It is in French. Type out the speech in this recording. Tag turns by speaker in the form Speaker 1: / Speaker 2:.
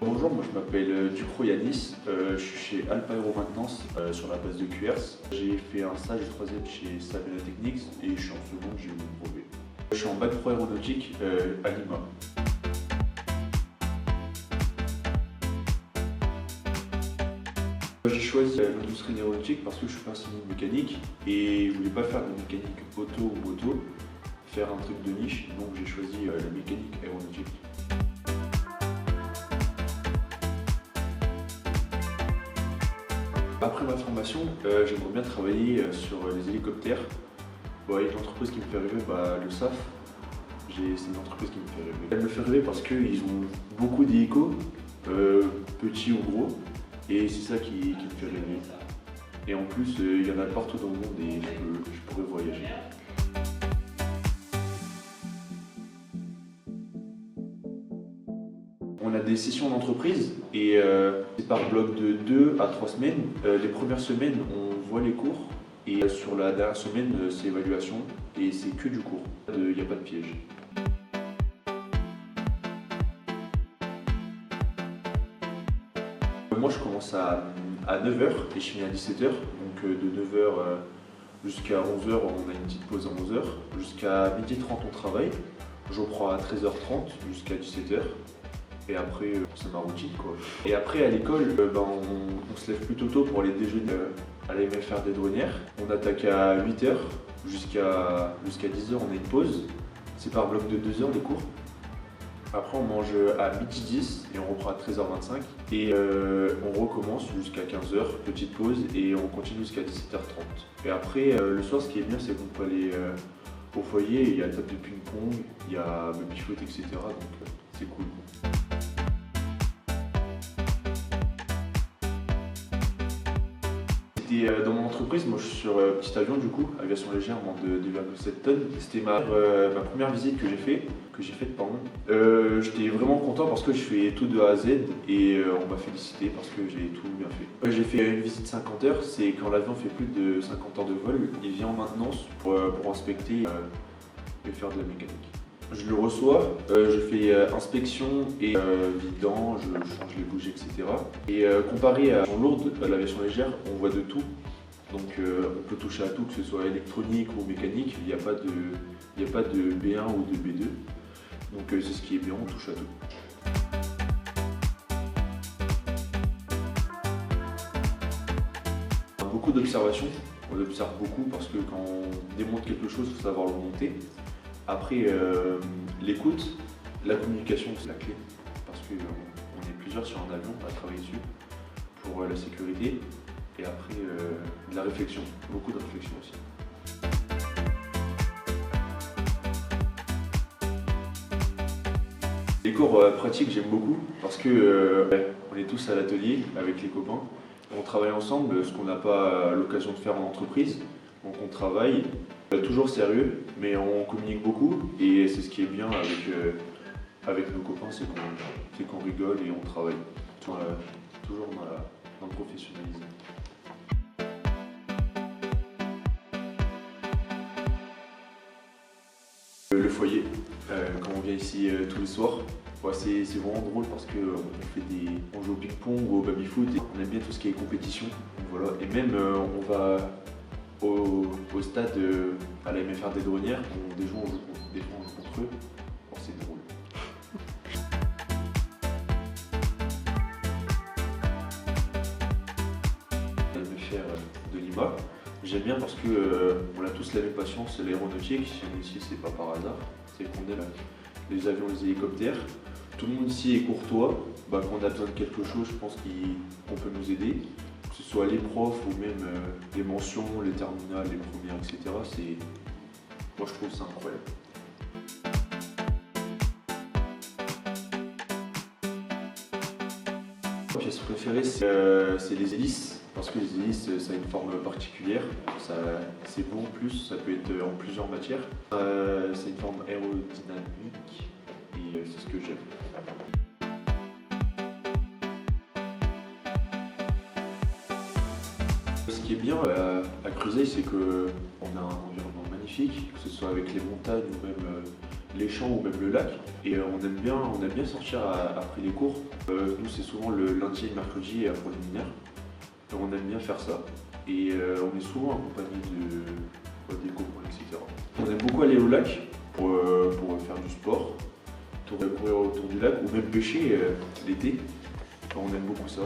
Speaker 1: Bonjour, moi je m'appelle Ducrot Yanis, je suis chez Alpha Aero Maintenance sur la base de QRS. J'ai fait un stage de 3e chez Sabena Technics et je suis en seconde, j'ai eu mon brevet. Je suis en bac pro aéronautique à Lima. J'ai choisi l'industrie aéronautique parce que je suis passionné de mécanique et je voulais pas faire de mécanique auto ou moto, faire un truc de niche, donc j'ai choisi la mécanique aéronautique. Après ma formation, j'aimerais bien travailler sur les hélicoptères. Bon, il y a une entreprise qui me fait rêver, le SAF. C'est une entreprise qui me fait rêver. Elle me fait rêver parce qu'ils ont beaucoup d'hélicos, petits ou gros, et c'est ça qui me fait rêver. Et en plus, il y en a partout dans le monde et je pourrais voyager. On a des sessions d'entreprise et c'est par bloc de 2 à 3 semaines. Les premières semaines, on voit les cours et sur la dernière semaine, c'est évaluation et c'est que du cours. Il n'y a pas de piège. Moi, je commence à 9h et je finis à 17h. Donc de 9h jusqu'à 11h, on a une petite pause à 11h. Jusqu'à 12h30, on travaille. Je reprends à 13h30 jusqu'à 17h. Et après, c'est ma routine quoi. Et après à l'école, on se lève plutôt tôt pour aller déjeuner à la MFR des Douanières. On attaque à 8h jusqu'à 10h, on a une pause. C'est par bloc de 2 heures les cours. Après on mange à 12h10 et on reprend à 13h25. Et on recommence jusqu'à 15h, petite pause et on continue jusqu'à 17h30. Et après le soir ce qui est bien c'est qu'on peut aller au foyer, il y a la table de ping-pong, il y a baby-foot, etc. Donc c'est cool. Dans mon entreprise, moi je suis sur petit avion du coup, aviation légère, moins de 2,7 tonnes. C'était ma première visite que j'ai faite. J'étais vraiment content parce que je fais tout de A à Z et on m'a félicité parce que j'ai tout bien fait. J'ai fait une visite 50 heures, c'est quand l'avion fait plus de 50 heures de vol, il vient en maintenance pour inspecter et faire de la mécanique. Je le reçois, je fais inspection et vidange, je change les bougies, etc. Et comparé à l'aviation lourde, à l'aviation légère, on voit de tout. Donc on peut toucher à tout, que ce soit électronique ou mécanique, il n'y a pas de B1 ou de B2. Donc c'est ce qui est bien, on touche à tout. Beaucoup d'observations, on observe beaucoup parce que quand on démonte quelque chose, il faut savoir le monter. Après, l'écoute, la communication, c'est la clé, parce qu'on est plusieurs sur un avion à travailler dessus pour la sécurité, et après, de la réflexion, beaucoup de réflexion aussi. Les cours pratiques, j'aime beaucoup, parce que on est tous à l'atelier avec les copains, on travaille ensemble, ce qu'on n'a pas l'occasion de faire en entreprise, donc on travaille. Toujours sérieux, mais on communique beaucoup et c'est ce qui est bien avec nos copains, c'est qu'on rigole et on travaille. Toujours dans le professionnalisme. Le foyer, quand on vient ici tous les soirs, c'est vraiment drôle parce qu'on joue au ping-pong ou au baby-foot et on aime bien tout ce qui est compétition. Voilà. Et même on va au stade à la MFR des Douanières, des fois on joue contre eux. Bon, c'est drôle. La MFR de Lima, j'aime bien parce que on a tous la même passion, c'est l'aéronautique. Si on est ici, c'est pas par hasard, c'est qu'on aime les avions, les hélicoptères. Tout le monde ici est courtois. Quand on a besoin de quelque chose, je pense qu'on peut nous aider. Que ce soit les profs ou même les mentions, les terminales, les premières, etc. Moi je trouve ça incroyable. Ma pièce préférée c'est les hélices, parce que les hélices ça a une forme particulière, c'est beau en plus, ça peut être en plusieurs matières. C'est une forme aérodynamique et c'est ce que j'aime. Ce qui est bien à Creuset, c'est qu'on a un environnement magnifique, que ce soit avec les montagnes ou même les champs ou même le lac. Et on aime bien sortir après les cours. Nous, c'est souvent le lundi et le mercredi pour les mineurs. On aime bien faire ça. Et on est souvent accompagné des copains, etc. On aime beaucoup aller au lac pour faire du sport, courir autour du lac ou même pêcher l'été. On aime beaucoup ça.